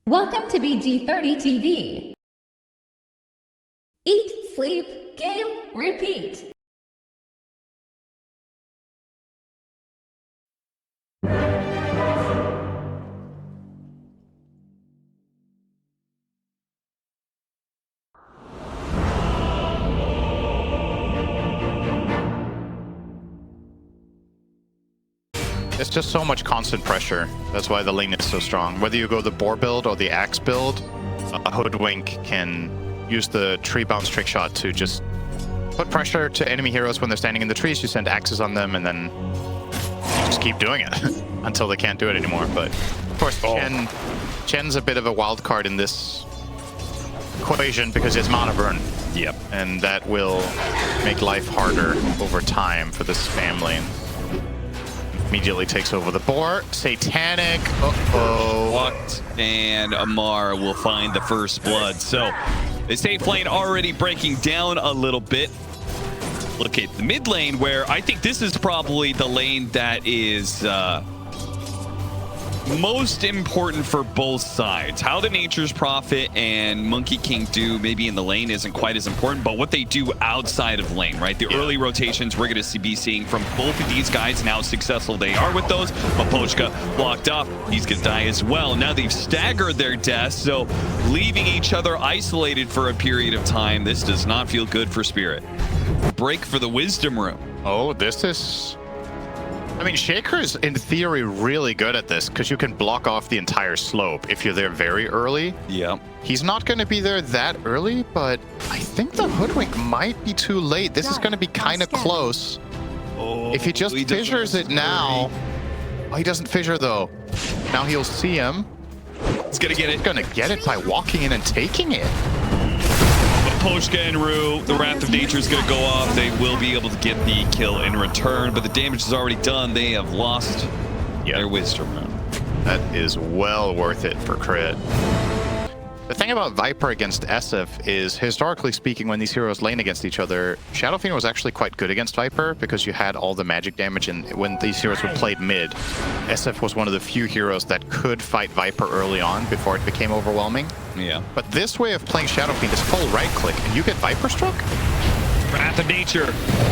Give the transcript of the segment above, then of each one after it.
Welcome to BG30 TV. Eat, sleep, game, repeat. It's just so much constant pressure. That's why the lane is so strong. Whether you go the boar build or the axe build, a Hoodwink can use the tree bounce trick shot to just put pressure to enemy heroes when they're standing in the trees. You send axes on them and then you just keep doing it until they can't do it anymore. But of course, Chen's a bit of a wild card in this equation because it's mana burn. Yep. And that will make life harder over time for this family. Immediately takes over the boar. Satanic. Uh-oh. What? And Amar will find the first blood. So the safe lane already breaking down a little bit. Look at the mid lane, where I think this is probably the lane that is most important for both sides. How the Nature's Prophet and Monkey King do maybe in the lane isn't quite as important, but what they do outside of lane, right? The early rotations we're going to be seeing from both of these guys and how successful they are with those. Mapochka blocked off. He's going to die as well. Now they've staggered their deaths, so leaving each other isolated for a period of time. This does not feel good for Spirit. Break for the Wisdom Room. Oh, this is... I mean, Shaker's in theory really good at this because you can block off the entire slope if you're there very early. Yeah. He's not going to be there that early, but I think the Hoodwink might be too late. This is going to be kind of close. Oh, if he just fissures it now... Oh, he doesn't fissure, though. Now he'll see him. He's going to get it. He's going to get it by walking in and taking it. Poshka and Rue, the Wrath of Nature is going to go off. They will be able to get the kill in return, but the damage is already done. They have lost their Wisdom Rune. That is well worth it for crit. The thing about Viper against SF is, historically speaking, when these heroes lane against each other, Shadow Fiend was actually quite good against Viper because you had all the magic damage, and when these heroes were played mid, SF was one of the few heroes that could fight Viper early on before it became overwhelming. Yeah. But this way of playing Shadow Fiend is full right click, and you get Viper struck? Wrath of Nature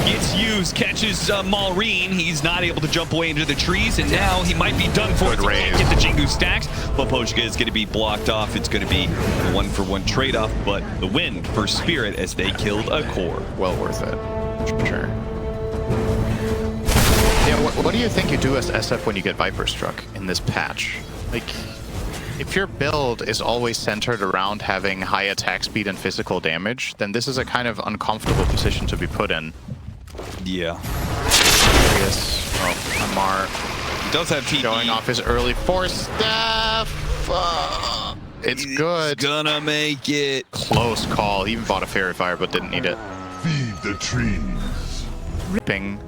gets used, catches Maureen. He's not able to jump away into the trees, and now he might be done for. He can't get the Jingu stacks, but Poshka is going to be blocked off. It's going to be a one-for-one trade-off, but the win for Spirit as they killed a core. Well worth it, for sure. Yeah, what do you think you do as SF when you get Viper struck in this patch? Like, if your build is always centered around having high attack speed and physical damage, then this is a kind of uncomfortable position to be put in. Yeah. Oh, Amar. He does have TP. Showing off his early force staff. It's good. He's gonna make it. Close call. He even bought a Fairy Fire, but didn't need it. Feed the trees. Ripping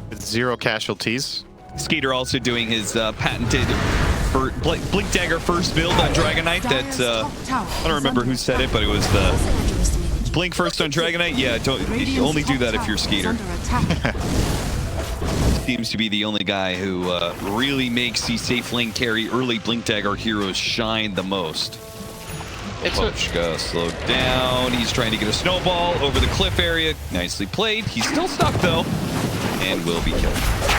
with 0 casualties. Skeeter also doing his patented Blink Dagger first build on Dragon Knight that, I don't remember who said it, but it was the Blink first on Dragon Knight. Yeah, don't only do that if you're Skeeter. Seems to be the only guy who really makes the safe lane carry early Blink Dagger heroes shine the most. Pochka slowed down. He's trying to get a snowball over the cliff area. Nicely played. He's still stuck though, and will be killed.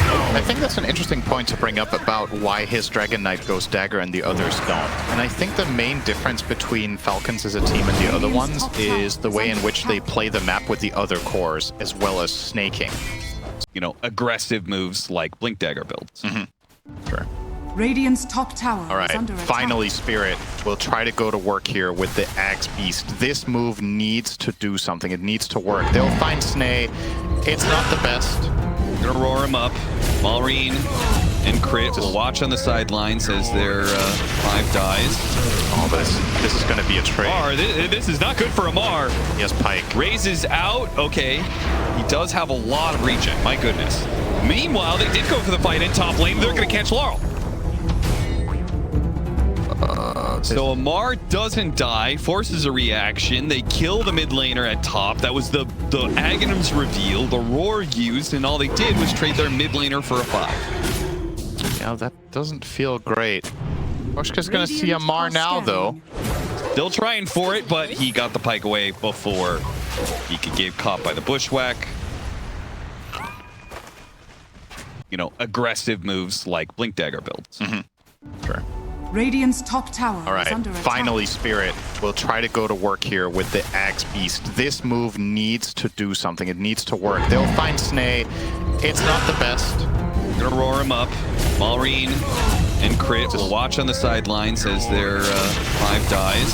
I think that's an interesting point to bring up about why his Dragon Knight goes dagger and the others don't. And I think the main difference between Falcons as a team and the other ones is the way in which they play the map with the other cores, as well as snaking. You know, aggressive moves like Blink Dagger builds. Sure. Radiant's top tower. All right, finally Spirit will try to go to work here with the Axe Beast. This move needs to do something. It needs to work. They'll find Snay. It's not the best. Gonna roar him up. Maureen and Crit will watch on the sidelines as their 5 dies. Oh, this is going to be a trade. Amar, this is not good for Amar. He has Pike. Raises out. Okay. He does have a lot of regen. My goodness. Meanwhile, they did go for the fight in top lane. They're going to catch Laurel. So Amar doesn't die, forces a reaction. They kill the mid laner at top. That was the Aghanim's reveal, the roar used, and all they did was trade their mid laner for a 5. Yeah, that doesn't feel great. Oshka's gonna see Radiant Amar are now, though. scanning. Still trying for it, but he got the pike away before he could get caught by the bushwhack. You know, aggressive moves like Blink Dagger builds. Sure. Radiant's top tower All is right, under attack. finally, Spirit will try to go to work here with the Axe Beast. This move needs to do something. It needs to work. They'll find Snay. It's not the best. Gonna roar him up. Malrine and Crit will watch on the sidelines as their 5 dies.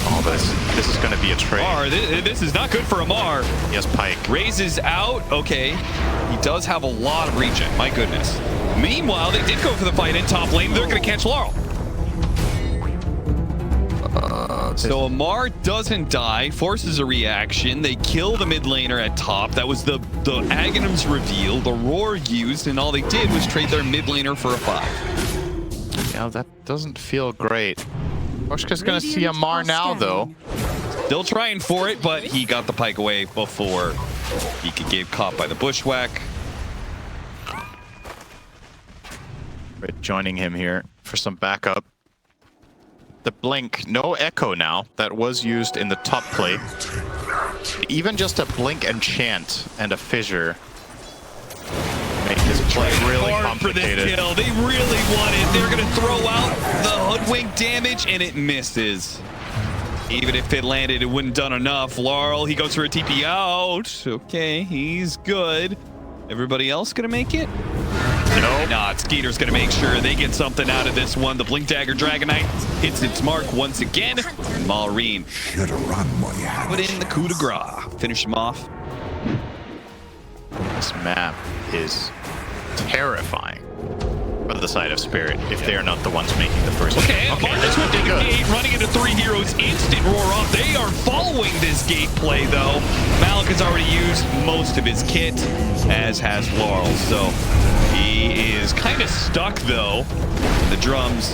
Oh, this is going to be a trade. Amar, this is not good for Amar. Yes, Pike. Raises out. Okay. He does have a lot of regen. My goodness. Meanwhile, they did go for the fight in top lane. They're going to catch Laurel. So Amar doesn't die, forces a reaction. They kill the mid laner at top. That was the Aghanim's reveal. The roar used, and all they did was trade their mid laner for a 5. Yeah, that doesn't feel great. Oshka's gonna see Radiant Amar are now, though. scanning. Still trying for it, but he got the pike away before he could get caught by the bushwhack. We're joining him here for some backup. The blink, no echo now. That was used in the top plate. Even just a blink enchant and a fissure make this play really Hard for this complicated. kill. They really want it. They're going to throw out the hoodwink damage, and it misses. Even if it landed, it wouldn't done enough. Laurel, he goes for a TP out. Okay, he's good. Everybody else going to make it? Nope. Nah, Skeeter's going to make sure they get something out of this one. The Blink Dagger Dragonite hits its mark once again. Malrine Should've run when you had put a in the coup de grace. Finish him off. This map is terrifying for the side of Spirit if they are not the ones making the first. Okay, this this would one be take a good. gate, running into 3 heroes, instant roar off. They are following this gate play, though. Malik has already used most of his kit, as has Laurel, so he is kind of stuck, though. The drums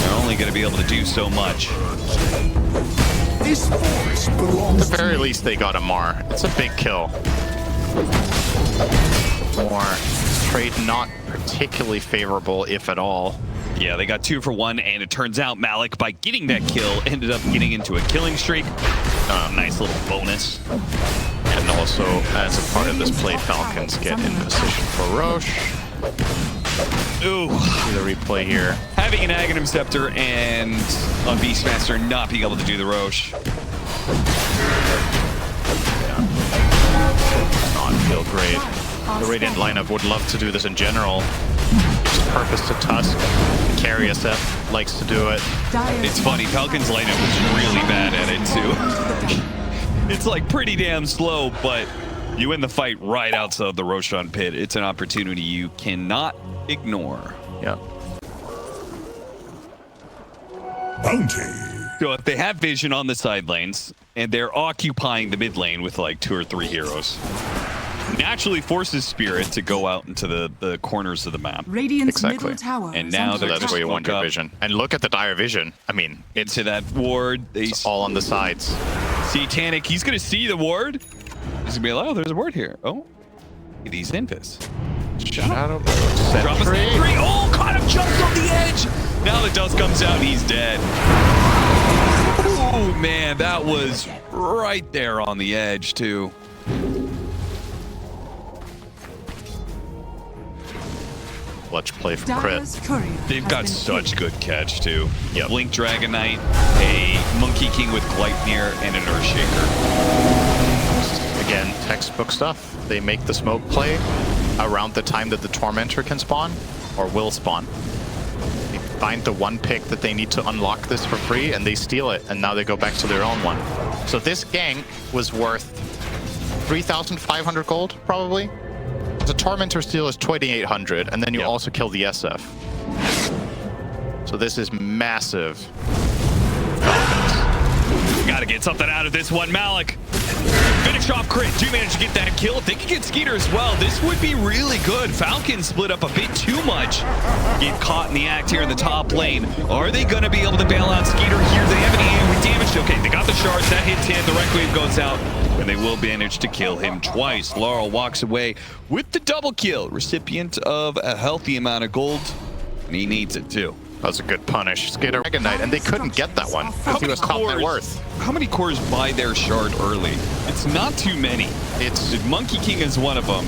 are only going to be able to do so much. This forest belongs At the very least, they got Amar. It's a big kill. More trade not particularly favorable, if at all. Yeah, they got 2 for 1, and it turns out Malik, by getting that kill, ended up getting into a killing streak. Nice little bonus. And also, as a part of this play, Falcons get in position for Roche. Ooh. See the replay here. Having an Aghanim Scepter and a Beastmaster not being able to do the Roche. Not feel great. The Radiant lineup would love to do this in general. Gives purpose to Tusk. The carry SF likes to do it. It's funny, Falcon's lineup is really bad at it too. It's like pretty damn slow, but you win the fight right outside the Roshan pit. It's an opportunity you cannot ignore. Yeah. bounty. So if they have vision on the side lanes and they're occupying the mid lane with like 2 or 3 heroes, naturally forces Spirit to go out into the corners of the map. Radiant's Exactly. middle tower And is now under they're That's just where you attack. want your up. vision. And look at the dire vision. I mean, it's Into that ward, they all on the sides. see Tanic. He's gonna see the ward. He's gonna be like, oh, there's a ward here. Oh, these Invis. Shadow Drop a Sentry. sentry. Oh, caught him just on the edge. Now the dust comes out and he's dead. Oh man, that was right there on the edge too. Clutch play from Crit. Dyer's courier They've has got been such hit. good catch too. Yep. Blink Dragonite, a Monkey King with Gleipnir, and an Earthshaker. Again, textbook stuff. They make the smoke play around the time that the Tormentor can spawn or will spawn. They find the one pick that they need to unlock this for free and they steal it, and now they go back to their own one. So this gank was worth 3,500 gold, probably. The Tormentor steal is 2,800, and then you also kill the SF. So this is massive. Gotta get something out of this one, Malik. Finish off Crit. Do manage to get that kill. If they can get Skeeter as well, this would be really good. Falcons split up a bit too much. Get caught in the act here in the top lane. Are they going to be able to bail out Skeeter here? They have any AoE damage. Okay, they got the shards. That hits him. The Wreck Wave goes out, and they will manage to kill him twice. Laurel walks away with the double kill. Recipient of a healthy amount of gold, and he needs it too. That was a good punish. Skater Dragon Knight, and they couldn't get that one. He was top net worth. How many cores buy their shard early? It's not too many. It's Monkey King is one of them.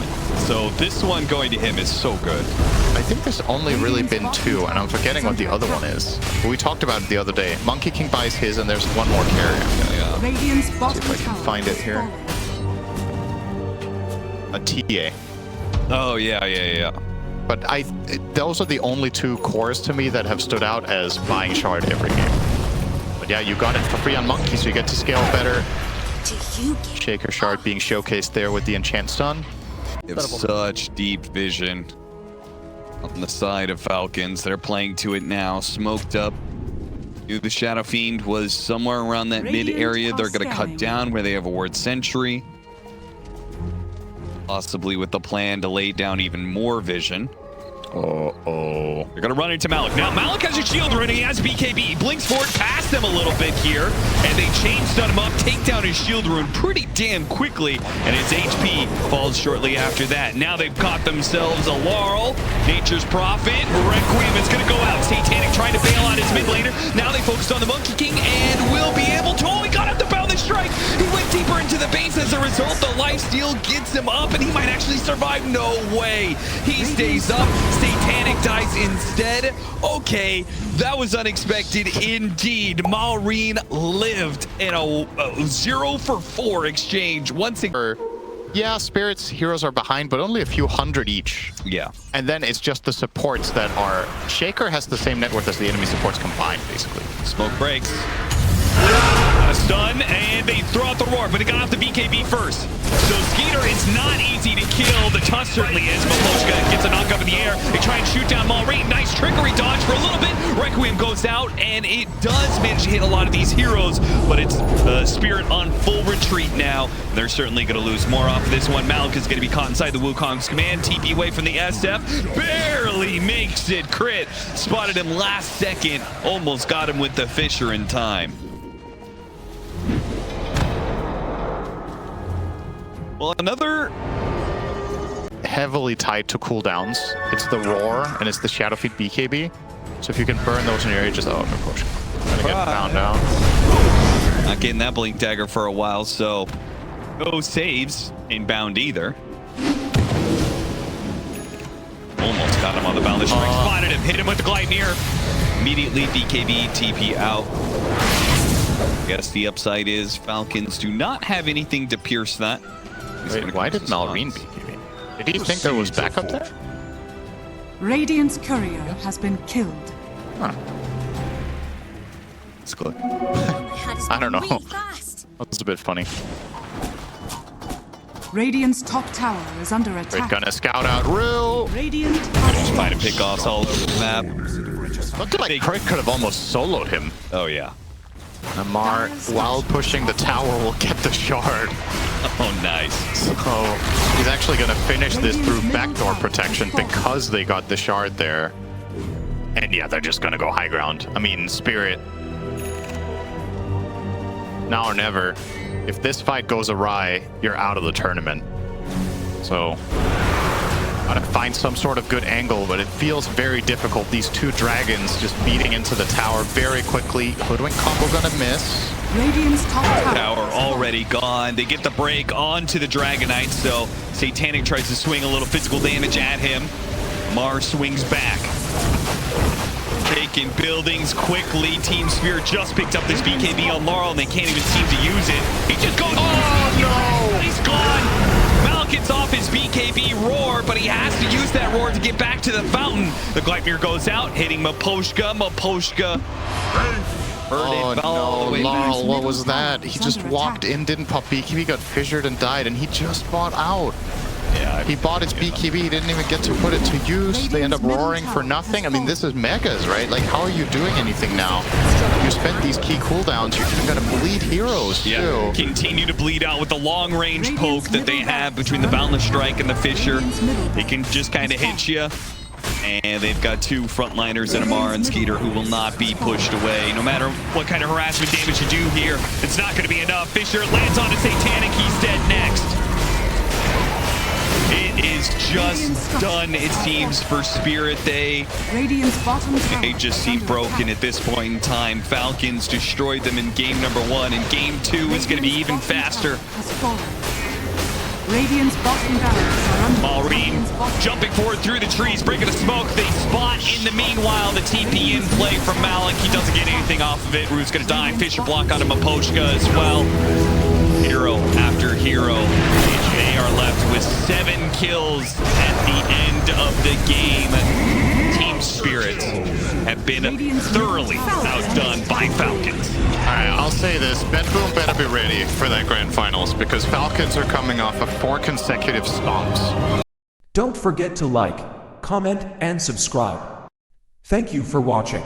So this one going to him is so good. I think there's only really been 2, and I'm forgetting what the other one is. But we talked about it the other day. Monkey King buys his, and there's one more carrier. Yeah. Radiant's See bottom if I can tower find it is here. falling. A TA. Oh, yeah. But those are the only 2 cores to me that have stood out as buying shard every game. But yeah, you got it for free on Monkey, so you get to scale better. Shaker shard being showcased there with the enchant stun. They have such deep vision on the side of Falcons. They're playing to it now, smoked up. Knew the Shadow Fiend was somewhere around that mid area. They're going to cut down where they have a ward sentry. Possibly with the plan to lay down even more vision. Uh-oh. They're going to run into Malik. Now, Malik has a shield run, and he has BKB. He blinks forward past them a little bit here, and they chain stun him up, take down his shield rune pretty damn quickly, and his HP falls shortly after that. Now they've caught themselves a Laurel. Nature's Prophet. Requiem is going to go out. Satanic trying to bail out his mid laner. Now they focused on the Monkey King, and will be able to. Oh, he got up the bound the strike. He went deeper into the base. As a result, the lifesteal gets him up, and he might actually survive. No way. He stays up. Satanic dies instead. Okay, that was unexpected indeed. Maureen lived in a 0-for-4 exchange once again. Yeah, Spirit's heroes are behind, but only a few hundred each. Yeah. And then it's just the supports that are... Shaker has the same net worth as the enemy supports combined, basically. Smoke breaks. A stun, and they throw out the roar, but it got off the BKB first. So Skeeter is not easy to kill. The Tusk certainly is. Maposhka gets a knock up in the air. They try and shoot down Maureen. Nice trickery dodge for a little bit. Requiem goes out, and it does manage to hit a lot of these heroes, but it's Spirit on full retreat now. They're certainly going to lose more off of this one. Malik is going to be caught inside the Wukong's command. TP away from the SF. Barely makes it. Crit. Spotted him last second. Almost got him with the Fisher in time. Well, another heavily tied to cooldowns. It's the Roar and it's the Shadow Feed BKB. So if you can burn those in your area, just gonna get found out. Not getting that Blink Dagger for a while, so no saves inbound either. Almost got him on the boundless strike. Spotted him, hit him with the Gleipnir. Immediately TKB, TP out. Guess the upside is Falcons do not have anything to pierce that. Wait, why did Maureen BKB? Did he think there was backup there? Radiant's courier has been killed. Huh. That's good. I don't know. That's a bit funny. Radiant's top tower is under We're attack. gonna scout out Rue. Radiant has Find and pick offs all over the map. Looked like Craig could have almost soloed him. Oh, yeah. Amar, while pushing the tower, will get the shard. Oh, nice. So he's actually going to finish this through backdoor protection because they got the shard there. And yeah, they're just going to go high ground. I mean, Spirit. Now or never. If this fight goes awry, you're out of the tournament. So gotta find some sort of good angle, but it feels very difficult. These 2 dragons just beating into the tower very quickly. Hoodwink combo gonna miss. Radiant's top Tower already gone. They get the break onto the Dragonite, so Satanic tries to swing a little physical damage at him. Mar swings back. Taking buildings quickly. Team Spirit just picked up this BKB on Laurel, and they can't even seem to use it. He just goes... Oh, no! He's gone! Gets off his BKB roar, but he has to use that roar to get back to the fountain. The Gleipnir goes out, hitting Maposhka. Maposhka. Oh no, Laurel, what was that? He just walked in, didn't pop BKB, got fissured and died, and he just bought out. Yeah, he bought his BKB, he didn't even get to put it to use. They end up roaring for nothing. I mean, this is megas, right? Like, how are you doing anything now? You spent these key cooldowns, you're even gonna bleed heroes too. Continue to bleed out with the long range poke that they have between the Boundless Strike and the Fisher. They can just kind of hit you. And they've got 2 frontliners in Amar and Skeeter who will not be pushed away. No matter what kind of harassment damage you do here, it's not going to be enough. Fisher lands on a Satanic. He's dead next. It is just done, it seems, for Spirit. They Radiant's bottom tower just is seem under broken attack. at this point in time. Falcons destroyed them in game number 1, and game 2 is going to be Radiant's even bottom faster. tower has fallen. Radiant's bottom barracks are under Maureen Radiant's bottom jumping forward through the trees, breaking the smoke. They spot in the meanwhile the TP in play from Malik. He doesn't get anything off of it. Ruth's going to die. Fisher block onto Mapochka as well. Hero after hero. They are left with 7 kills at the end of the game. Team Spirit have been thoroughly outdone by Falcons. Alright, I'll say this. BetBoom better be ready for that grand finals because Falcons are coming off of 4 consecutive stomps. Don't forget to like, comment, and subscribe. Thank you for watching.